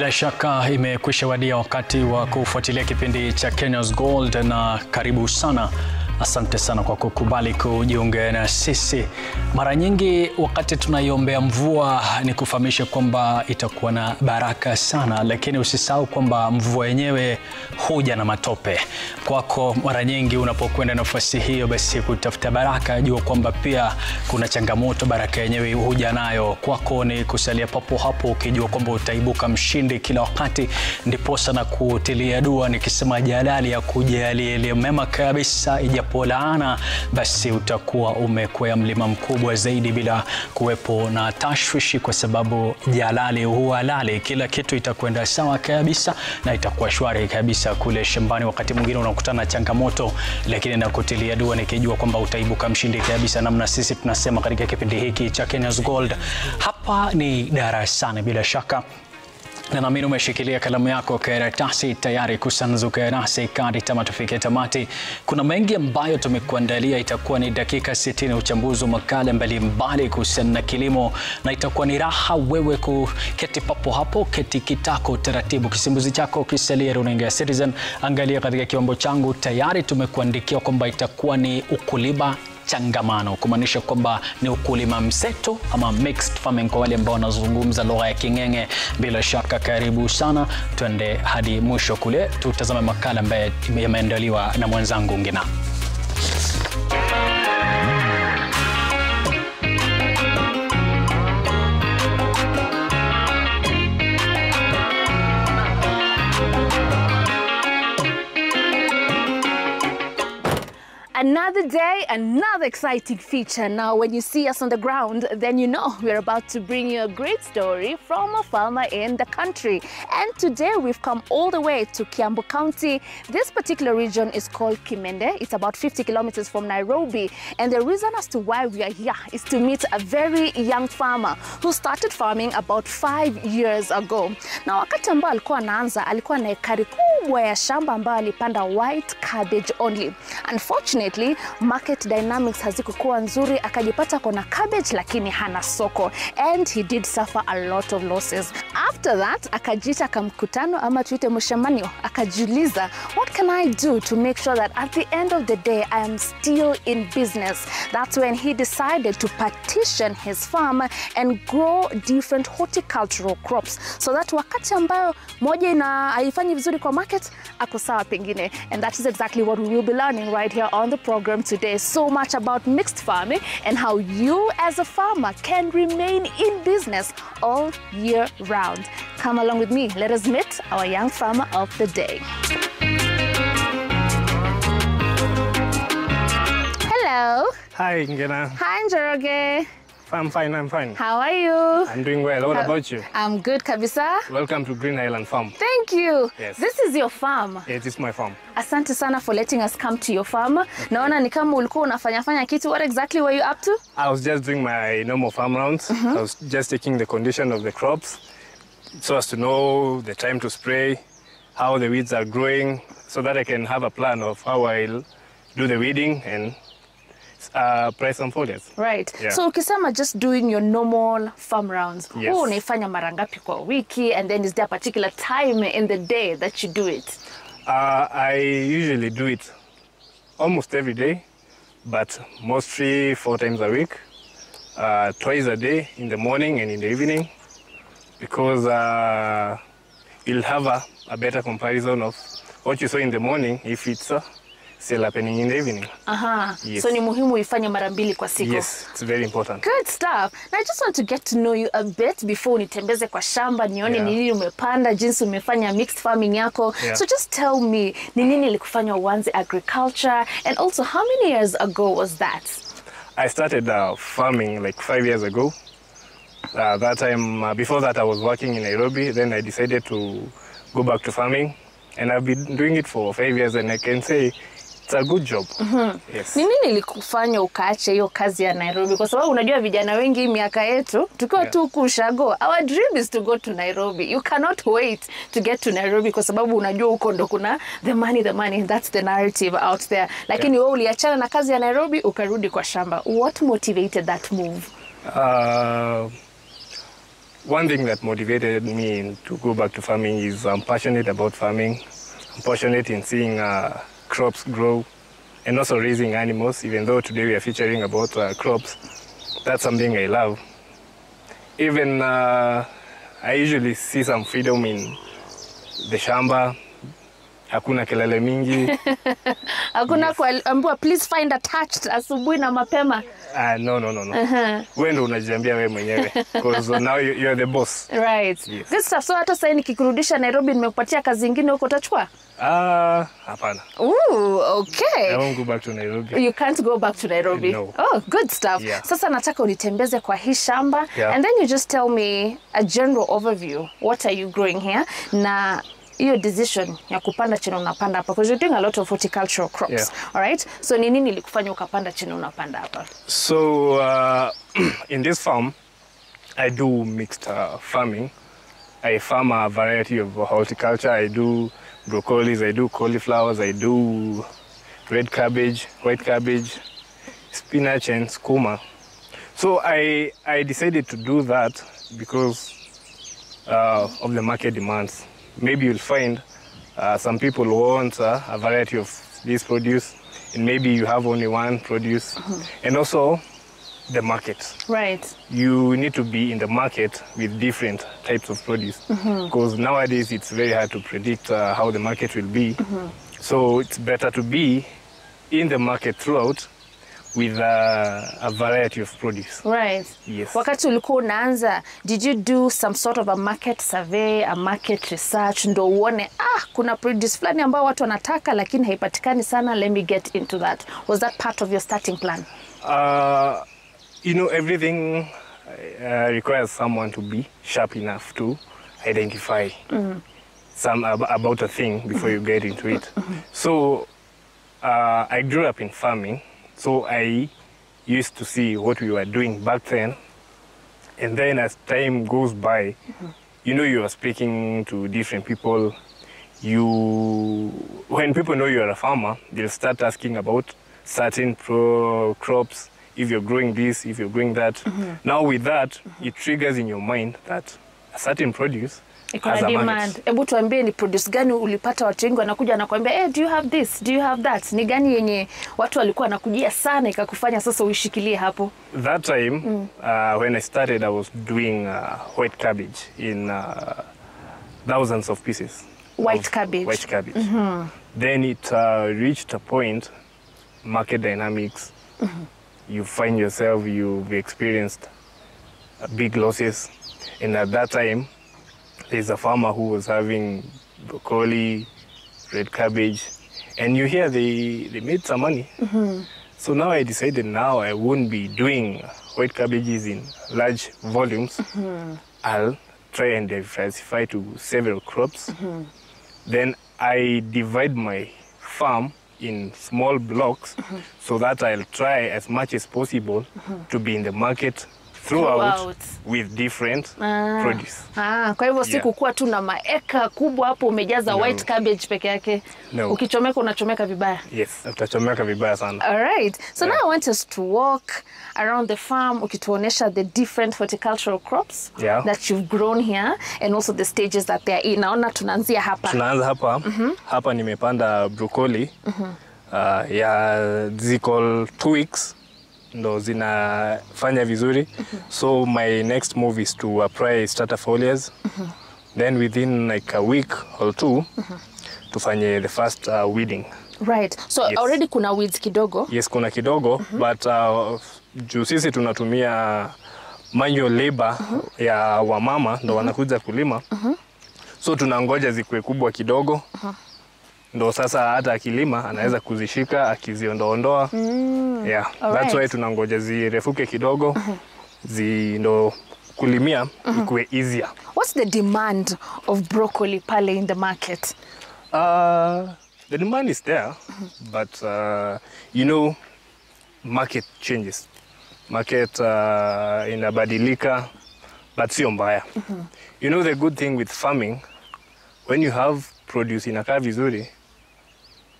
Bila shaka imekwisha wadia wakati wa kufuatilia kipindi cha Kenya's Gold, na karibu sana. Asante sana kwa kukubali kujiunga na sisi. Mara nyingi wakati tunaiombea mvua ni kufahamisha kwamba itakuwa na baraka sana, lakini usisahau kwamba mvua yenyewe huja na matope. Kwako mara nyingi unapokwenda nafasi hiyo basi kutafuta baraka, jua kwamba pia kuna changamoto baraka yenyewe huja nayo. Kwako ni kusalia papo hapo ukijua kwamba utaibuka mshindi kila wakati, ndiposa na kutilia dua nikisema jalali ya kujalia ile mema kabisa, ijapo laana basi utakuwa umekwea mlima mkubwa zaidi bila kuwepo na tashwishi, kwa sababu jalali huwa halali. Kila kitu itakwenda sawa kabisa na itakuwa shwari kabisa kule shambani. Wakati mwingine unakutana na changamoto, lakini nakutilia dua nikijua kwamba utaibuka mshindi kabisa, namna sisi tunasema katika kipindi hiki cha Kenya's Gold. Hapa ni darasani bila shaka, na naamini umeshikilia kalamu yako karatasi tayari kusanzuka nasi kadi tufike tamati. Kuna mengi ambayo tumekuandalia. Itakuwa ni dakika 60 uchambuzi wa makala mbalimbali kuhusiana na kilimo, na itakuwa ni raha wewe kuketi papo hapo, keti kitako taratibu, kisimbuzi chako kisalia runinga Citizen. Angalia katika kiombo changu tayari tumekuandikia kwamba itakuwa ni ukulima changamano, kumaanisha kwamba ni ukulima mseto ama mixed farming kwa wale ambao wanazungumza lugha ya King'eng'e. Bila shaka karibu sana, twende hadi mwisho kule tutazame makala ambayo yameandaliwa na mwenzangu Ngina. Another day, another exciting feature. Now, when you see us on the ground, then you know we're about to bring you a great story from a farmer in the country. And today we've come all the way to Kiambu County. This particular region is called Kimende. It's about 50 kilometers from Nairobi. And the reason as to why we are here is to meet a very young farmer who started farming about 5 years ago. Now, wakati ambao alikuwa anaanza, alikuwa na ekari kubwa ya shamba ambayo alipanda white cabbage only. Unfortunately, market dynamics hazikuwa nzuri, akajipata kona cabbage lakini hana soko, and he did suffer a lot of losses. After that, akajita kamkutano ama tuite mshamanio, akajiuliza, what can I do to make sure that at the end of the day I am still in business? That's when he decided to partition his farm and grow different horticultural crops, so that wakati ambayo moja haifanyi vizuri kwa market, ako sawa pengine. And that is exactly what we will be learning right here on the program today. So much about mixed farming and how you as a farmer can remain in business all year round. Come along with me. Let us meet our young farmer of the day. Hello. Hi, Ngina. Hi, Njoroge. I'm fine, I'm fine. How are you? I'm doing well. What about you? I'm good, kabisa. Welcome to Green Highland Farm. Thank you. Yes. This is your farm. It is my farm. Asante sana for letting us come to your farm. Naona ni kama ulikuwa unafanya kitu. What exactly were you up to? I was just doing my normal farm rounds. I was just checking the condition of the crops so as to know the time to spray, how the weeds are growing, so that I can have a plan of how I'll do the weeding and price some foliage. Right. Yeah. So ukisema just doing your normal farm rounds, yes. Unaifanya mara ngapi kwa wiki, and then is there a particular time in the day that you do it? I usually do it almost every day, but mostly 4 times a week, twice a day, in the morning and in the evening, because you'll have a better comparison of what you saw in the morning if it's still happening in the evening. Yes. So ni muhimu ifanye mara mbili kwa siku. Yes, it's very important. Good stuff. Now I just want to get to know you a bit before nitembeze kwa shamba nione ni nini umepanda, jinsi umefanya mixed farming yako. Yeah. So just tell me, ni nini ilikufanya uanze agriculture, and also how many years ago was that? I started farming like 5 years ago. That time, before that I was working in Nairobi, then I decided to go back to farming, and I've been doing it for 5 years, and I can say it's a good job. Yes. Ni nini ilikufanya ukaache hiyo kazi ya Nairobi? Kwa sababu unajua vijana wengi miaka yetu tukiwa tu kushago, our dream is to go to Nairobi. You cannot wait to get to Nairobi kwa sababu unajua huko ndo kuna the money, that's the narrative out there. Lakini wewe uliachana na kazi ya Nairobi ukarudi kwa shamba. What motivated that move? one thing that motivated me to go back to farming is I'm passionate about farming. I'm passionate in seeing crops grow and also raising animals, even though today we are featuring about crops. That's something I love. Even I usually see some freedom in the shamba. Hakuna kelele mingi. Hakuna kuambiwa please find attached asubuhi na mapema. No. Wewe ndo unajiambia wewe mwenyewe because now you're the boss. Right. Yes. Good stuff. So hata sasa nikikurudisha Nairobi nimekupatia kazi nyingine huko utachukua? Hapana. Ooh, okay. I won't go back to Nairobi. You can't go back to Nairobi. No. Oh, good stuff. Yeah. Sasa nataka unitembeze kwa hii shamba, Yeah. and then you just tell me a general overview. What are you growing here? Na hiyo decision ya kupanda chini unapanda hapa, because you're doing a lot of horticultural crops. Yeah. All right? So ni nini ilikufanya ukapanda chini unapanda hapa? So in this farm, I do mixed farming. I farm a variety of horticulture. I do broccolis, I do cauliflowers, I do red cabbage, white cabbage, spinach and skuma. So I decided to do that because of the market demands. Maybe you'll find some people want a variety of this produce, and maybe you have only one produce. And also the market. Right. You need to be in the market with different types of produce, because nowadays it's very hard to predict how the market will be. So it's better to be in the market throughout with a variety of produce. Right. Yes. Wakati ulikuwa unaanza, did you do some sort of a market survey, a market research, ndo uone kuna produce fulani ambao watu wanataka lakini haipatikani sana, let me get into that? Was that part of your starting plan? You know, everything requires someone to be sharp enough to identify about a thing before you get into it. So I grew up in farming, so I used to see what we were doing back then. And then as time goes by, you know, you are speaking to different people. When people know you are a farmer, they'll start asking about certain crops, if you're growing this, if you're growing that. Now with that, it triggers in your mind that a certain produce has a market. Ebu tuambie ni produce gani ulipata watu wengi wanakuja wanakuambia, do you have this, do you have that? Ni gani yenye watu walikuwa wanakujia sana ikakufanya sasa uishikilie hapo? That time, when I started, I was doing white cabbage in thousands of pieces. White cabbage? White cabbage. Then it reached a point, market dynamics, you find yourself, you've experienced big losses. And at that time, there's a farmer who was having broccoli, red cabbage, and you hear they made some money. So now I decided now I won't be doing white cabbages in large volumes. I'll try and diversify to several crops. Then I divide my farm in small blocks so that I'll try as much as possible to be in the market throughout with different produce. Kwa hivyo si kukuwa tu na maeka kubwa hapo umejaza white cabbage peke yake. No. Ukichomeka unachomeka vibaya. Yes, utachomeka vibaya sana. All right. So now I want us to walk around the farm ukituonesha the different horticultural crops that you've grown here and also the stages that they are in. Naona tunaanzia hapa. Tunaanza hapa. Hapa nimepanda broccoli. Ziko 2 weeks. Ndo zinafanya vizuri. So my next move is to apply starter foliars. Then within like a week or 2, tufanye the first weeding. Right. So already kuna weeds kidogo? Yes, kuna kidogo, but juu sisi tunatumia manual labor ya wamama ndo wanakuja kulima. So tunangoja zikue kubwa kidogo. Ndo sasa hata akilima anaweza kuzishika akiziondoa. That's why tunangoja zirefuke kidogo. Ndo kulimia ikuwe easier. What's the demand of broccoli pale in the market? The demand is there, but you know, market changes. Market inabadilika, but sio mbaya. You know, the good thing with farming, when you have produce inakaa vizuri,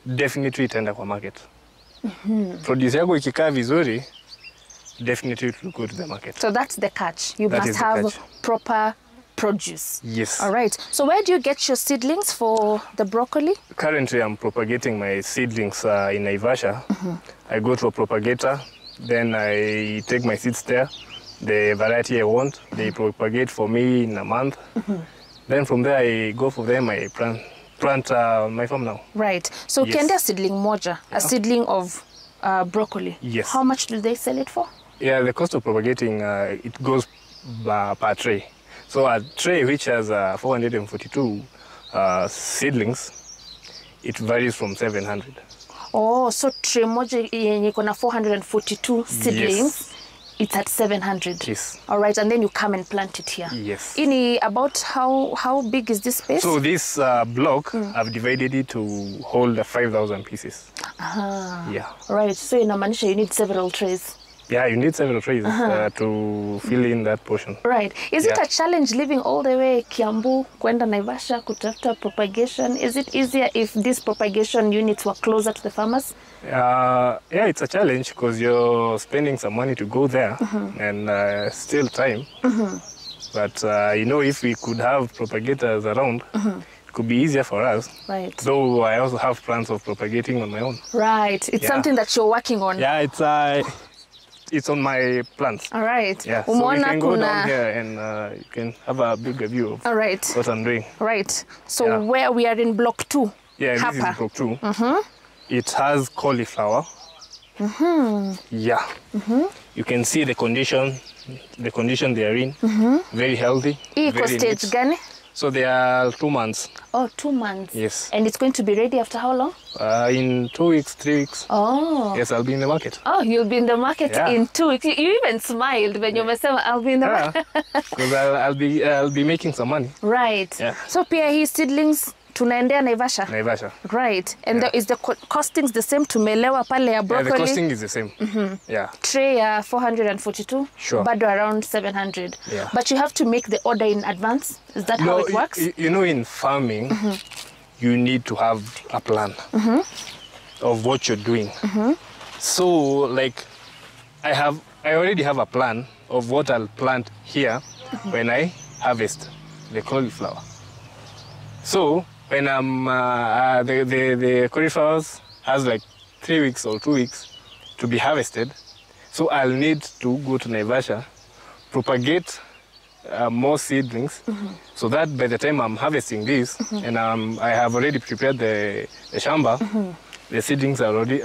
definitely itaenda kwa market. Produce yako ikikaa vizuri, definitely it will go to the market. So that's the catch. You That must is the have catch. proper produce. Yes. All right. So where do you get your seedlings for the broccoli? Currently, I'm propagating my seedlings in Naivasha. I go to a propagator, then I take my seeds there, the variety I want. They propagate for me in a month. Then from there, I go for them. I plant my farm now. Right. So Yes. ukiendea seedling moja, a seedling of broccoli. Yes. How much do they sell it for? Yeah, the cost of propagating, it goes per tray. So a tray which has 442 seedlings, it varies from 700. Oh, so tray moja yenye iko na 442 seedlings, it's at 700. Yes. All right, and then you come and plant it here. Yes. Ini about how big is this space? So this block, I've divided it to hold 5,000 pieces. Yeah. Right, so inamaanisha you need several trays. Yeah, you need several trays to fill in that portion. Right. Is it Yeah. a challenge living all the way Kiambu, kwenda Naivasha, kutafuta propagation? Is it easier if these propagation units were closer to the farmers? Yeah, it's a challenge because you're spending some money to go there and still time. But, if we could have propagators around, it could be easier for us. Right. Though I also have plans of propagating on my own. Right. It's Yeah. something that you're working on. Yeah, it's on my plans. All right. Yeah, so you Umeona can go down kuna... here and you can have a bigger view of All right. what I'm doing. Right. So Yeah. where we are in block 2. Yeah, this Hapa. is block 2. It has cauliflower. Yeah. You can see the condition they are in. Very healthy. Hii iko very stage neat. gani? So they are 2 months. Oh, 2 months. Yes. And it's going to be ready after how long? In 2 weeks, 3 weeks. Oh. Yes, I'll be in the market. Oh, you'll be in the market Yeah. in 2 weeks. You even smiled when you said, I'll be in the market. Because I'll be making some money. Right. Yeah. So pia hii seedlings tunaendea Naivasha. Naivasha. Right. And Yeah. is the costings the same? Tumelewa pale ya Yeah, broccoli. the costing is the same. Yeah. Tray ya 442. Sure. Bado around 700. Yeah. But you have to make the order in advance. Is that how it works? In farming, you need to have a plan of what you're doing. So, like, I already have a plan of what I'll plant here when I harvest the cauliflower. So, when I'm the cauliflowers has like 3 weeks or 2 weeks to be harvested, so I'll need to go to Naivasha, propagate more seedlings, so that by the time I'm harvesting this, and I have already prepared the shamba, the seedlings are ready.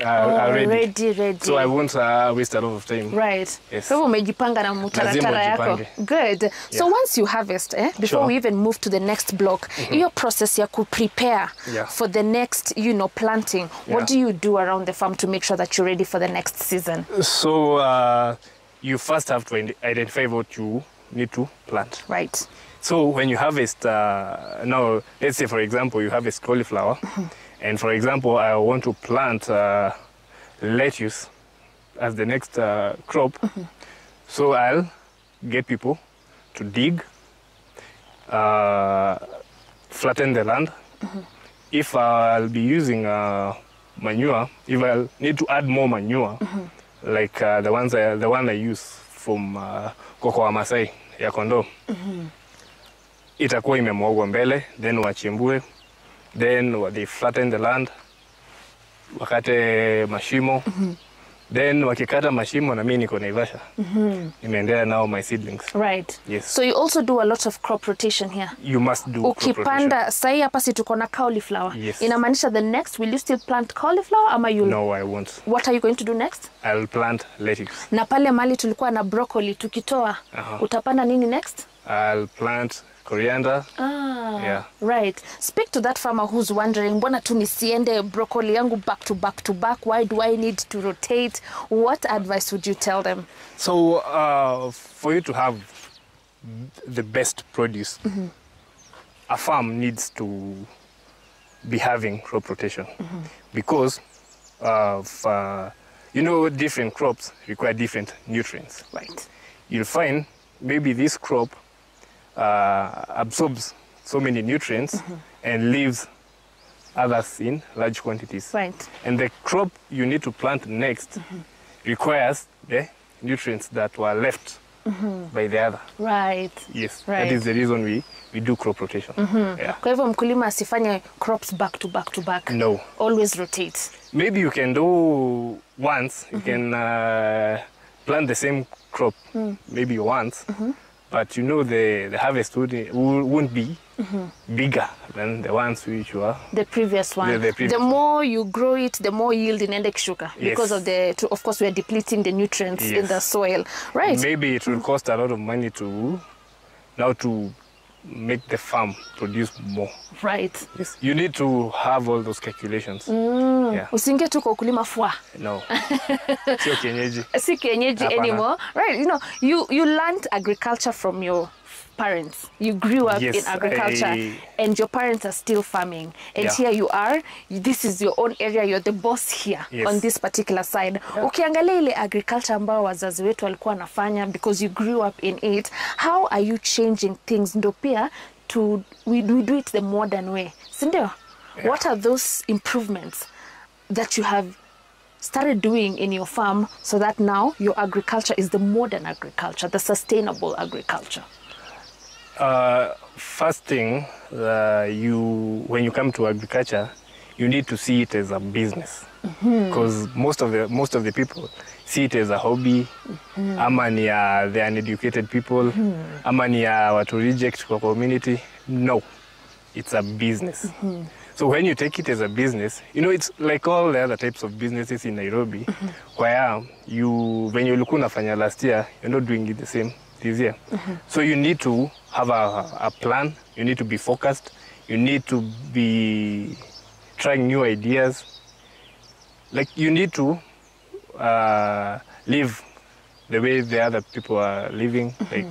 Ready. So I won't waste a lot of time. Right. Yes. So umejipanga na mutaratara yako. ujipange. Good. So Yeah. once you harvest, before Sure. we even move to the next block, your process ya prepare Yeah. for the next, planting. What Yeah. do you do around the farm to make sure that you're ready for the next season? So you first have to identify what you need to plant. Right. So when you harvest, now let's say for example you harvest cauliflower, and for example I want to plant lettuce as the next crop. So I'll get people to dig, flatten the land. If I'll be using manure, if I'll need to add more manure, like the one I use from Koko wa Masai ya kondoo, itakuwa imemwagwa mbele, then wachimbue, then they flatten the land, wakate mashimo, then wakikata mashimo na mimi niko Naivasha, nimeendelea now my seedlings. Right. Yes. So you also do a lot of crop rotation here. You must do crop rotation. Ukipanda sahi hapa si tuko na cauliflower. Yes. Inamaanisha the next, will you still plant cauliflower ama you? No, I won't. What are you going to do next? I'll plant lettuce. Na pale mali tulikuwa na broccoli tukitoa, utapanda nini next? I'll plant coriander. Yeah. Right. Speak to that farmer who's wondering, mbona tu nisiende broccoli yangu back to back to back? Why do I need to rotate? What advice would you tell them? So for you to have the best produce, a farm needs to be having crop rotation, because of different crops require different nutrients. Right. You'll find maybe this crop absorbs so many nutrients and leaves others in large quantities. Right. And the crop you need to plant next requires the nutrients that were left by the other. Right. Yes, Right. that is the reason we do crop rotation. Yeah. Kwa hivyo mkulima asifanye crops back to back to back. No. Always rotate. Maybe you can do once, you can plant the same crop maybe once, but you know the harvest won't be bigger than the ones which were The previous one. The previous more you grow it, the more yield inaenda kishuka. Yes. Because of course we are depleting the nutrients in Yes. the soil. Right. Maybe it will cost a lot of money to make the farm produce more. Right. Yes. You need to have all those calculations. Yeah. Usiingie tu kwa ukulima fwa. No. Sio kienyeji. Si kienyeji Hapana. anymore. Right. You know, you learned agriculture from your parents. You grew up Yes, in agriculture and your parents are still farming. And Yeah. here you are, this is your own area, you're the boss here Yes. on this particular side. Ukiangalia ile agriculture ambao wazazi wetu walikuwa wanafanya because you grew up in it, how are you changing things ndo pia we do it the modern way? Sindio? What are those improvements that you have started doing in your farm so that now your agriculture is the modern agriculture, the sustainable agriculture? First thing, when you come to agriculture, you need to see it as a business, because most of the people see it as a hobby. Ama ni ya the uneducated people, ama ni ya watu reject kwa community. No, it's a business. So when you take it as a business, you know, it's like all the other types of businesses in Nairobi, where when you look unafanya last year, you're not doing it the same this year. So you need to have a plan, you need to be focused, you need to be trying new ideas. Like you need to live the way the other people are living. Like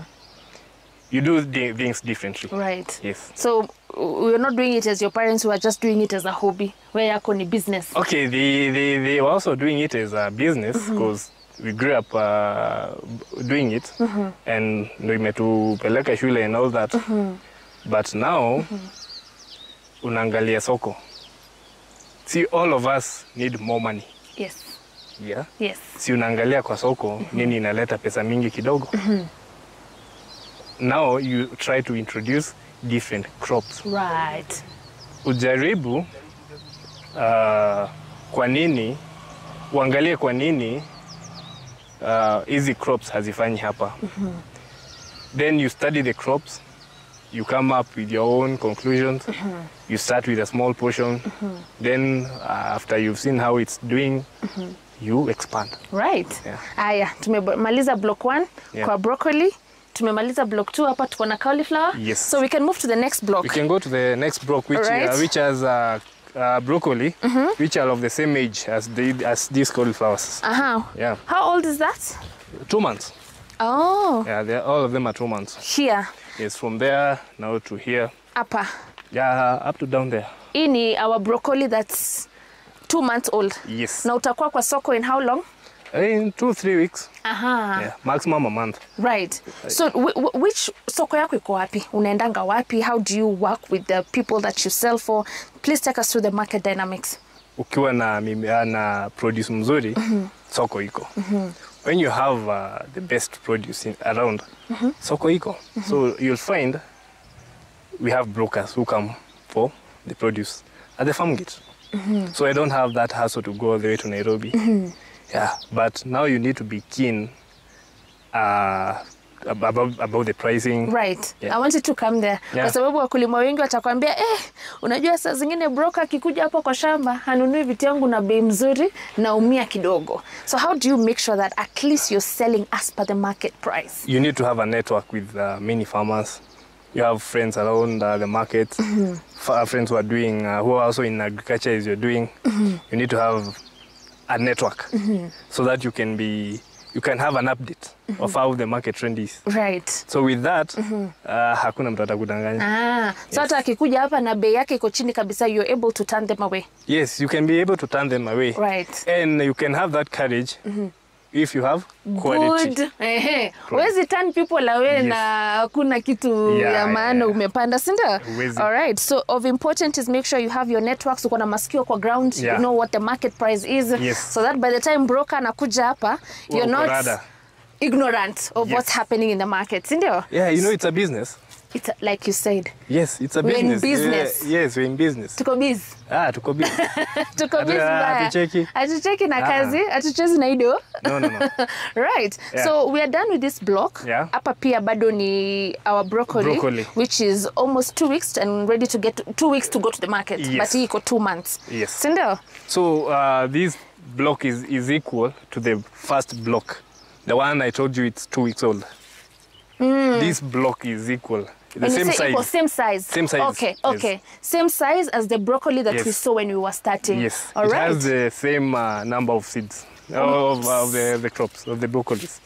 you do things differently. Right. Yes. So we're not doing it as your parents who are just doing it as a hobby, where yako ni business. Okay, they were also doing it as a business because we grew up doing it and imetupeleka shule and all that. But now, unaangalia soko. See, all of us need more money. Yes. Yeah. Yes. Si unaangalia kwa soko, nini inaleta pesa mingi kidogo. Now you try to introduce different crops. Right. Ujaribu kwa nini, uangalie kwa nini hizi crops hazifanyi hapa. Then you study the crops, you come up with your own conclusions. You start with a small portion. Then after you've seen how it's doing, you expand. Right. Yeah. Aya, tumemaliza block 1 Yeah. kwa broccoli. Tumemaliza block 2 hapa tuko na cauliflower. Yes. So we can move to the next block. We can go to the next block, which Alright. which has broccoli, which are of the same age as these cauliflowers. Yeah. How old is that? 2 months. Oh, Yeah, all of them are 2 months. here. Yes, from there now to here. Hapa. Yeah, up to down there. Hii ni our broccoli that's 2 months old. Yes. Na utakuwa kwa soko in how long? In 2-3 weeks. Yeah, maximum a month. Right. So which soko yako iko wapi? Unaendanga wapi? How do you work with the people that you sell for? Please take us through the market dynamics. Ukiwa na produce mzuri, soko iko. When you have the best produce around, soko iko. So you'll find we have brokers who come for the produce at the farm gate. So I don't have that hassle to go all the way to Nairobi. Yeah, but now you need to be keen about the pricing. Right. Yeah. I want you to come there. Yeah. Kwa sababu wakulima wengi watakwambia unajua saa zingine broker akikuja hapo kwa shamba hanunui vitu yangu na bei mzuri naumia kidogo. So how do you make sure that at least you're selling as per the market price? You need to have a network with many farmers. You have friends around the market, friends who are doing, who are also in agriculture as you're doing. You need to have a network so that you can have an update of how the market trend is. Right. So with that, hakuna mtu atakudanganya. So hata akikuja hapa na bei yake iko chini kabisa, you're able to turn them away. Yes, you can be able to turn them away. Right. And you can have that courage if you have quality. Good. Wezi turn people away Yes. na hakuna kitu ya maana umepanda, sinda? Wezi. All right. So of important is make sure you have your networks, uko na masikio kwa ground, you know what the market price is. Yes. So that by the time broker anakuja hapa, you're not Rada. ignorant of Yes. what's happening in the market, sindio? Yeah, you know, it's a business. It's like you said, Yes, it's a We're in business. business. Yes, we're in business. tuko busy. Tuko busy. Tuko busy mbaya. Hatucheki. Hatucheki na kazi, hatuchezi na ido. No. Right. Yeah. So we are done with this block. Yeah. Hapa pia bado ni our broccoli, which is almost 2 weeks and ready to get 2 weeks to go to the market. Yes. But hii iko 2 months. Yes. Sindio? So this block is equal to the first block. The one I told you it's 2 weeks old. This block is equal. The When same you say size. equal, same size. Same size, Okay, yes. okay. Same size as the broccoli that we Yes. saw when we were starting. Yes. All it right. has the same number of seeds of the crops, of the broccolis,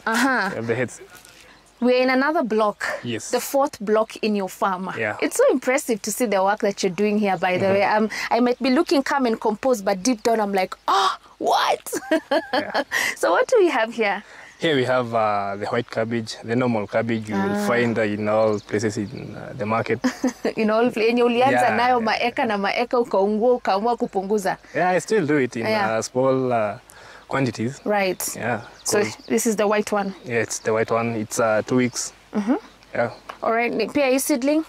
of the heads. We're in another block. Yes. The 4th block in your farm. Yeah. It's so impressive to see the work that you're doing here, by the way. I might be looking calm and composed, but deep down I'm like, what? Yeah. So what do we have here? Here we have the white cabbage, the normal cabbage you will find in all places in the market. In all yenye ulianza Yeah, nayo yeah. maeka na maeka ukaungua ukaamua kupunguza. Yeah, I still do it in Yeah. small quantities. Right. Yeah. So 'cause, this is the white one. yeah, it's the white one. It's 2 weeks. Yeah. All right. Pia hii seedling?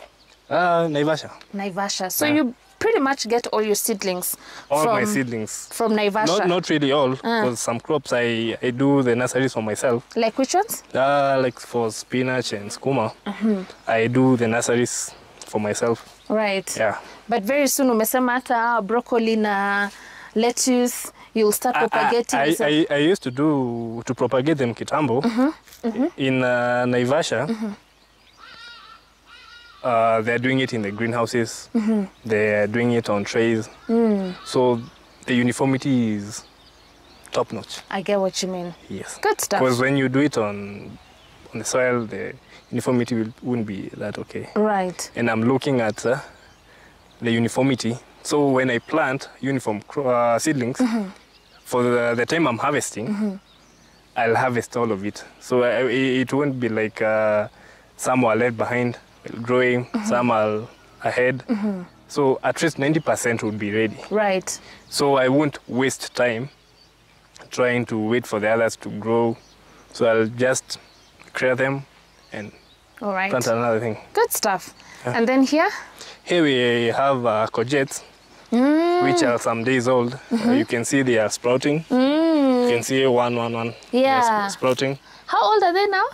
Naivasha. Naivasha. So Yeah. you pretty much get all your seedlings All from my seedlings. from Naivasha. Not really all, because some crops I do the nurseries for myself. Like which ones? Like for spinach and skuma, I do the nurseries for myself. Right. Yeah. But very soon umesema hata broccoli na lettuce you'll start propagating. I used to propagate them kitambo in Naivasha. They're doing it in the greenhouses. They're doing it on trays. So the uniformity is top notch. I get what you mean. Yes. Good stuff. Because when you do it on the soil, the uniformity wouldn't be that okay. Right. And I'm looking at the uniformity. So when I plant uniform seedlings, for the time I'm harvesting, I'll harvest all of it. So it won't be like some are left behind while growing, some are ahead. So at least 90% would be ready. Right. So I won't waste time trying to wait for the others to grow. So I'll just clear them and All right. plant another thing. Good stuff. And then here? Here we have courgettes, which are some days old. You can see they are sprouting. You can see one. Yeah. Sprouting. How old are they now?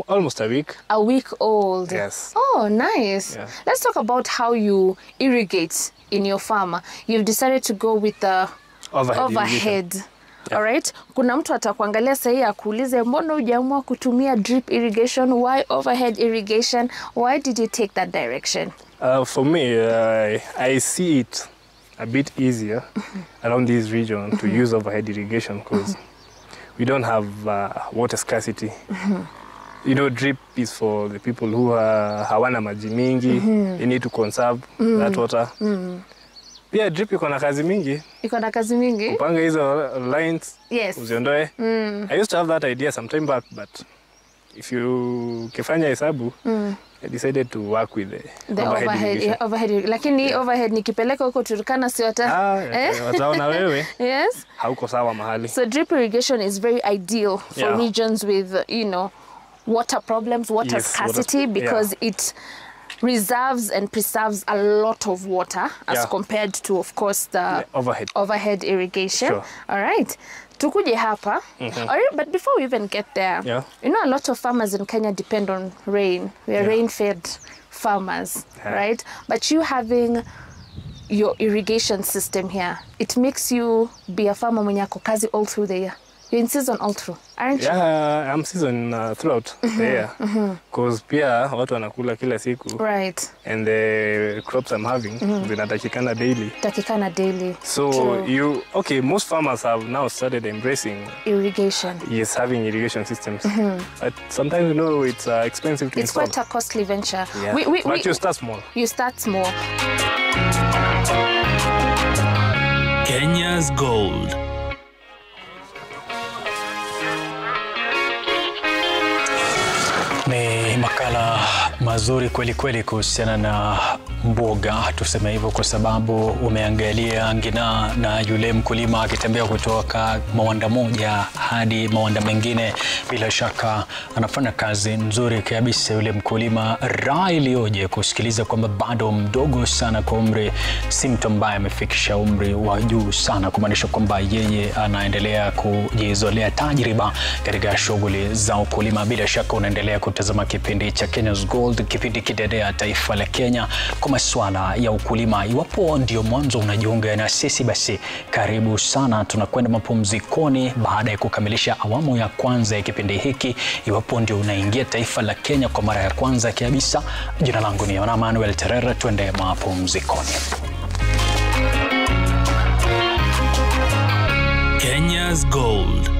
Almost a week. A week old. Yes. Oh, nice. Yeah. Let's talk about how you irrigate in your farm. You've decided to go with the overhead. Yeah. All right. Kuna mtu atakuangalia sahi akuulize mbona hujaamua kutumia drip irrigation? Why overhead irrigation? Why did you take that direction? For me, I see it a bit easier around this region to use overhead irrigation because we don't have water scarcity. You know, drip is for the people who hawana maji mingi. They need to conserve that water. Yeah, drip iko na kazi mingi. Iko na kazi mingi? Kupanga hizo lines, Yes. uziondoe. I used to have that idea some time back, but if you kifanya hesabu, I decided to work with the overhead irrigation. Lakini overhead nikipeleka huko Turkana si Wataona wewe Yes. hauko sawa mahali. So drip irrigation is very ideal for regions with, water problems, water scarcity, because it reserves and preserves a lot of water as compared to, of course, the overhead irrigation. Sure. All right. Tukuje hapa. All right, but before we even get there, a lot of farmers in Kenya depend on rain. We are rain-fed farmers, right? But you having your irrigation system here, it makes you be a farmer mwenye ako kazi all through the year. You're in season all through, aren't you? Yeah, I'm season throughout the year. Because pia watu wanakula kila siku. Right. And the crops I'm having, zinatakikana daily. Takikana daily. So most farmers have now started embracing irrigation. Yes, having irrigation systems. But sometimes, it's expensive to install. It's quite a costly venture. Yeah. But you start small. You start small. Kenya's Gold. Ni makala mazuri kweli kweli kuhusiana na mboga, tuseme hivyo kwa sababu umeangalia ngina na yule mkulima akitembea kutoka mawanda moja hadi mawanda mengine. Bila shaka anafanya kazi nzuri kabisa yule mkulima. Raha iliyoje kusikiliza kwamba bado mdogo sana kwa umri, si mtu ambaye amefikisha umri wa juu sana, kumaanisha kwamba yeye anaendelea kujizolea tajriba katika shughuli za ukulima. Bila shaka unaendelea kutazama kipindi cha Kenya's Gold, kipindi kidedea taifa la Kenya kwa masuala ya ukulima. Iwapo ndio mwanzo unajiunga na sisi, basi karibu sana. Tunakwenda mapumzikoni baada ya kukamilisha awamu ya kwanza ya kipindi hiki. Iwapo ndio unaingia taifa la Kenya kwa mara ya kwanza kabisa, jina langu ni Manuel Terera. Tuende mapumzikoni. Kenya's Gold.